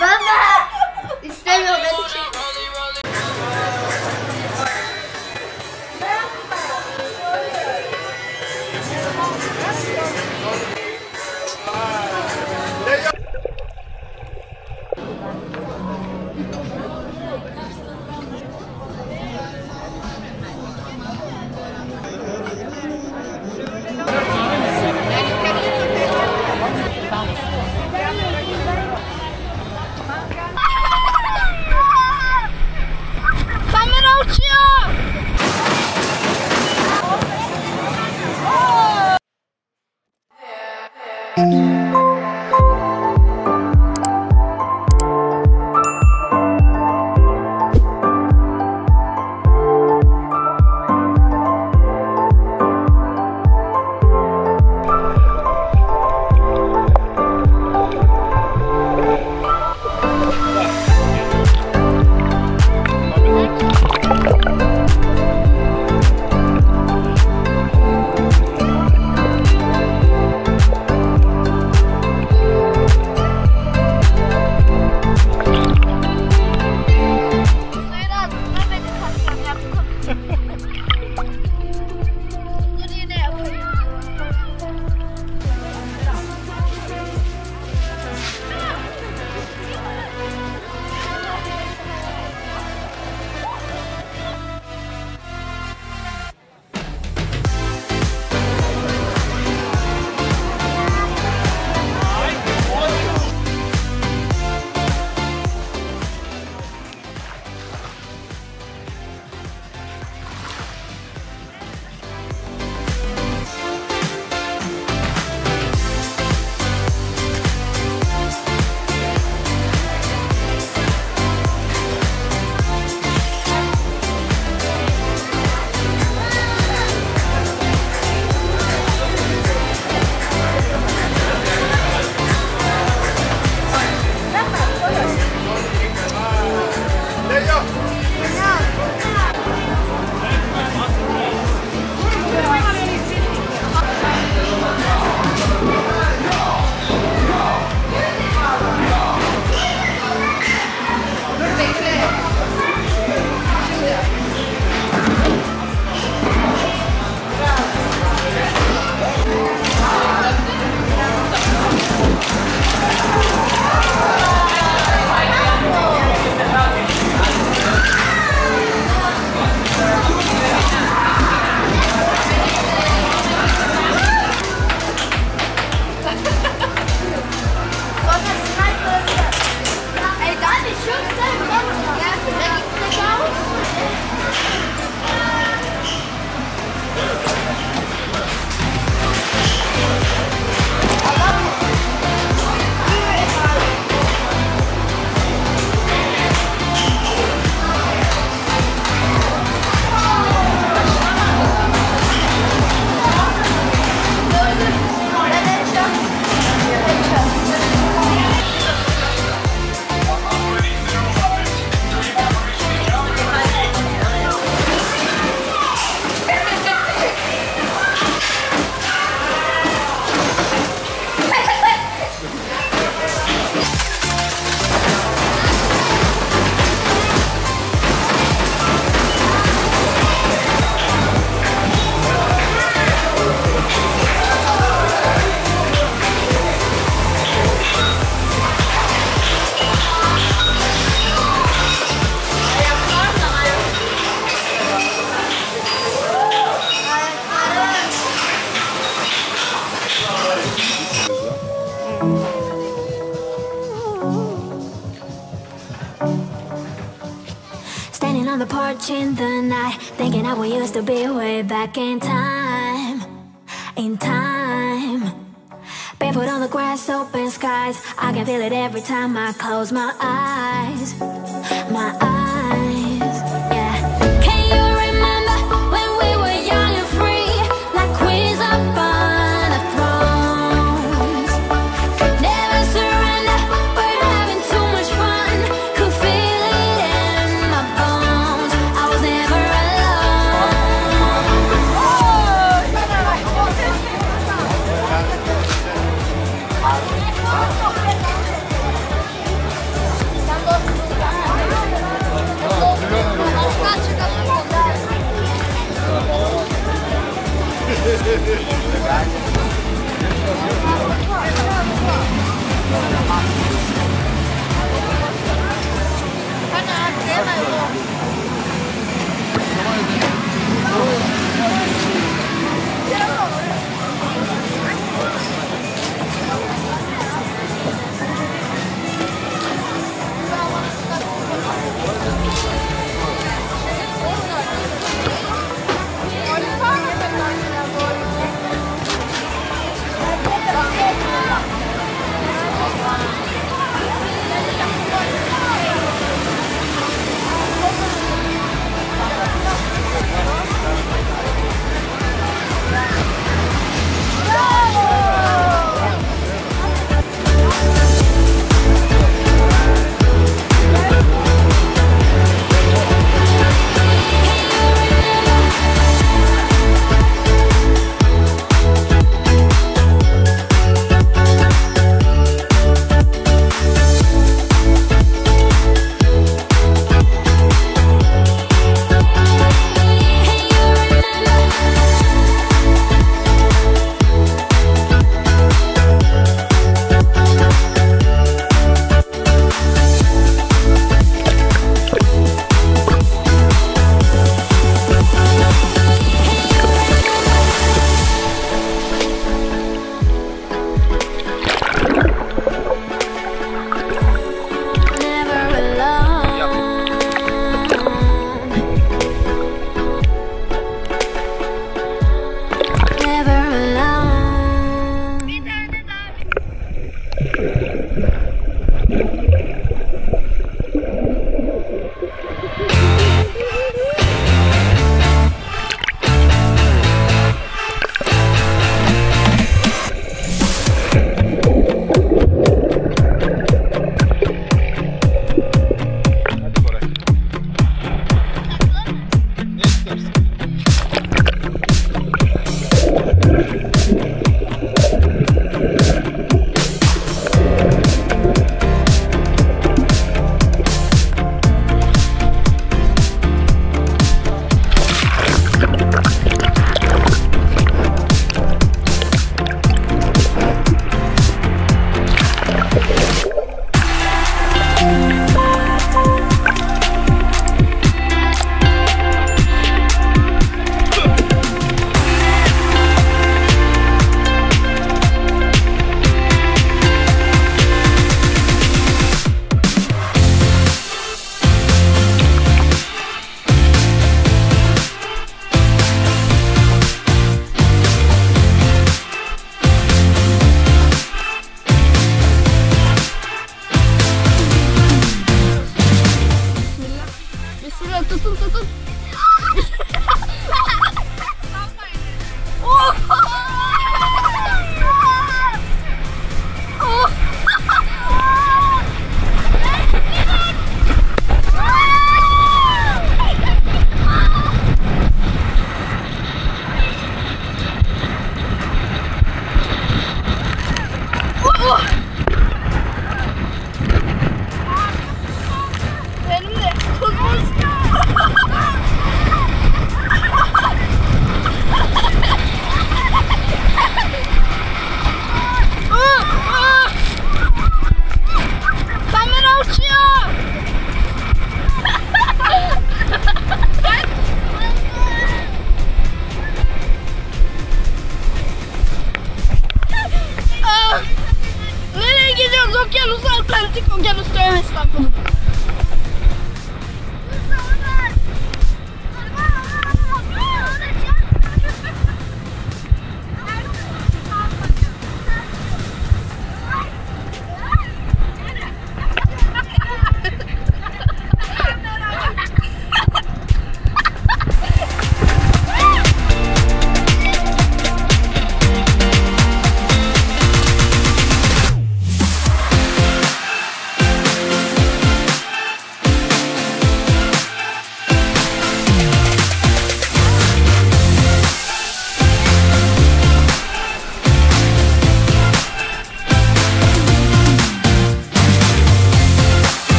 Baba! İstemiyor beni çek. Kamera uçuyor. Standing on the porch in the night, thinking how we used to be way back in time. In time. Barefoot on the grass, open skies. I can feel it every time I close my eyes. My eyes, yeah. Can you remember when we were young and free, like queens up on a thrones? Never surrender, we're having too much fun. Could feel it in my bones. I was never alone.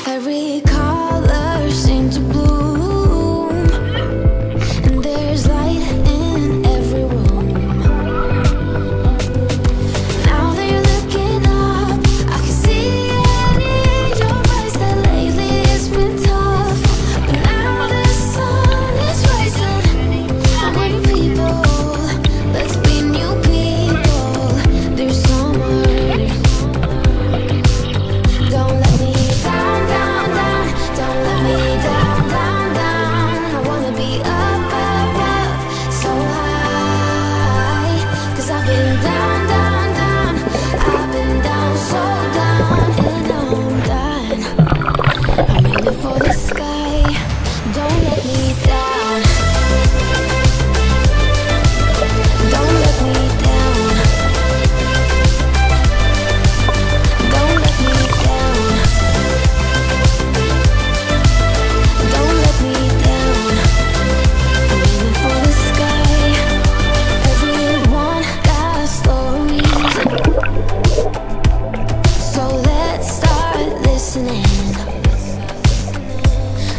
Every color seems to bloom, and there's light in every room. Now that you're looking up, I can see it in your eyes that lately it's been tough. But now the sun is rising, I'm waiting people. Let's be new people. There's summer. Don't let me down, down, down. Don't let me down, down, down. I wanna be up, up, up, so high. 'Cause I've been down, down, down. I've been down, so down, and I'm done. I'm aiming for the sky. Don't let me down. Don't let me down. Don't let me down. Don't let me down. I'm aiming for the sky. Everyone got stories, so let's start listening.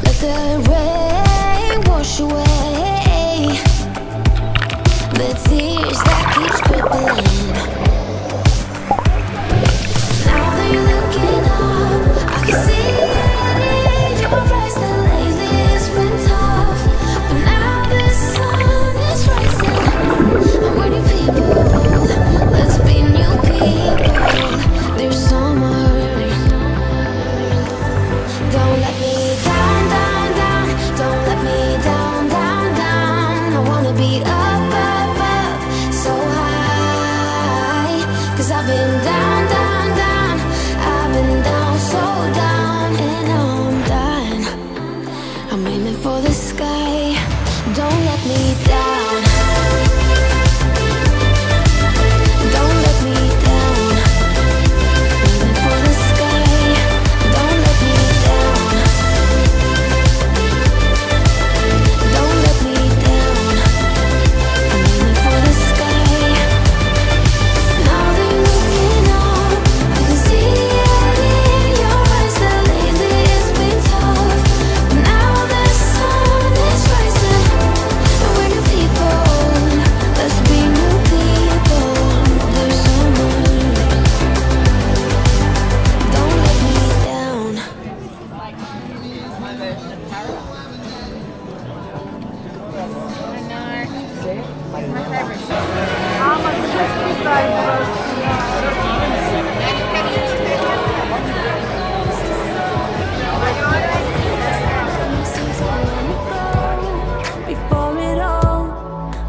Let the rain wash away the tears that keeps crippling. Now that you're looking up, I can see it in your eyes that lately it's been tough. But now the sun is rising, I'm waiting people. Let's be new people. There's summer. Don't let me down, down, down. Don't let me down, down, down. I wanna be up, up, up, so high. 'Cause I've been down, down, down. I've been down, so down, and I'm done. I'm aiming for the sky. Don't let me down. Don't let me down. Aiming for the sky. Don't let me down. Don't let me down. I'm aiming for the sky. Now that you're looking up, I can see it in your eyes that lately it's been tough. But now the sun is rising, and we're new people. Let's be new people. There's summer. Don't let me down. Before it all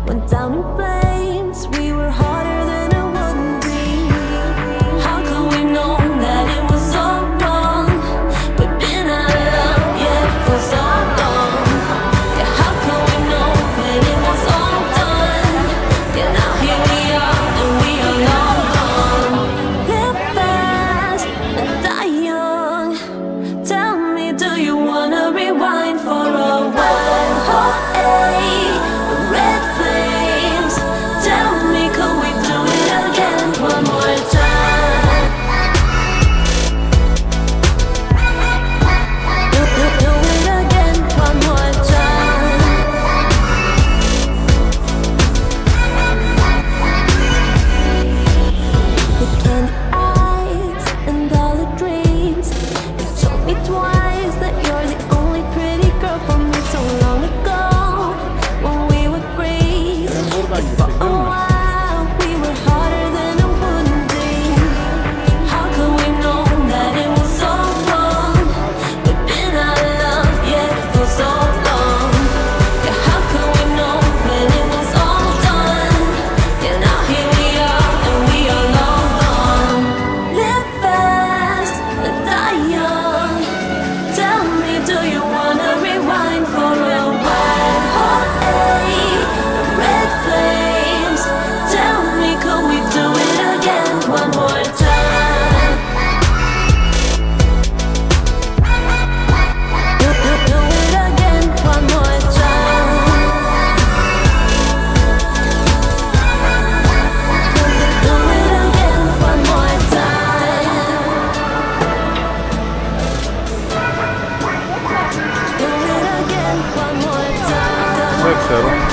went down in flames, we were harder than a wooden dream. How could we know that it was all wrong? We've been out of love, yeah, for so long. Yeah, how could we know when it was all done? Yeah, now here we are, and we are long gone. Live fast and die young. Tell me, do you wanna rewind for a while? Hot red flames. Tell me, could we do it again one more time? Do it again one more time. The candy eyes and all the dreams. You told me twice that you're the only pretty girl for me so long ago, when we were free. For a while, we were harder than a wooden dream. How could we know that it was so wrong? We've been out of love, yeah, for so long. Yeah, how could we know when it was all done? Yeah, now here we are, and we are long gone. Live fast and die young. Tell me, do you wanna rewind for a while? Hot red flame. istiyorum.